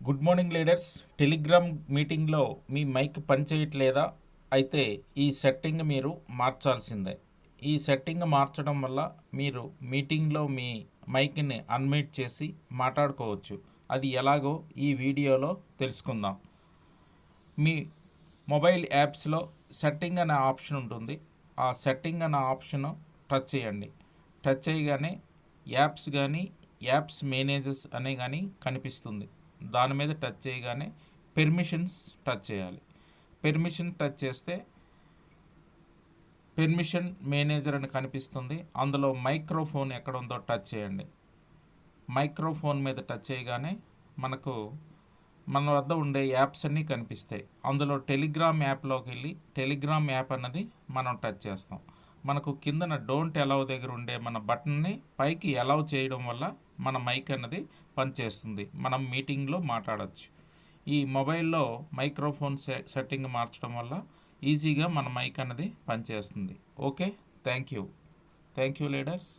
Good morning leaders. Telegram మీటింగ్లో మీ mic పనిచేయట్లేదా? అయితే ఈ సెట్టింగ్ మీరు మార్చాల్సిందే. ఈ సెట్టింగ్ మార్చడం వల్ల మీరు మీటింగ్లో మీ మైక్ని అన్మ్యూట్ చేసి మాట్లాడుకోవచ్చు. అది ఎలాగో ఈ వీడియోలో తెలుసుకుందాం. మీ మొబైల్ యాప్స్లో సెట్టింగ్ అనే ఆప్షన్ ఉంటుంది. ఆ సెట్టింగ్ అనే ఆప్షన్ టచ్ చేయండి. టచ్ చేయగానే యాప్స్ మేనేజర్స్ అనే కానీ కనిపిస్తుంది. దాని మీద టచ్ చేయగానే పెర్మిషన్స్ టచ్ చేయాలి. పెర్మిషన్ టచ్ చేస్తే పెర్మిషన్ మేనేజర్ అని కనిపిస్తుంది. అందులో మైక్రోఫోన్ ఎక్కడ ఉందో టచ్ చేయండి. మైక్రోఫోన్ మీద టచ్ చేయగానే మన వద్ద ఉండే యాప్స్ అన్నీ కనిపిస్తాయి. అందులో టెలిగ్రామ్ యాప్లోకి వెళ్ళి టెలిగ్రామ్ యాప్ అన్నది మనం టచ్ చేస్తాం. మనకు కిందన డోంట్ అలౌ దగ్గర ఉండే మన బటన్ని పైకి అలౌ చేయడం వల్ల మన మైక్ అన్నది పనిచేస్తుంది. మనం మీటింగ్లో మాట్లాడచ్చు. ఈ మొబైల్లో మైక్రోఫోన్ సెట్టింగ్ మార్చడం వల్ల ఈజీగా మన మైక్ అన్నది పనిచేస్తుంది. Okay, thank you leaders.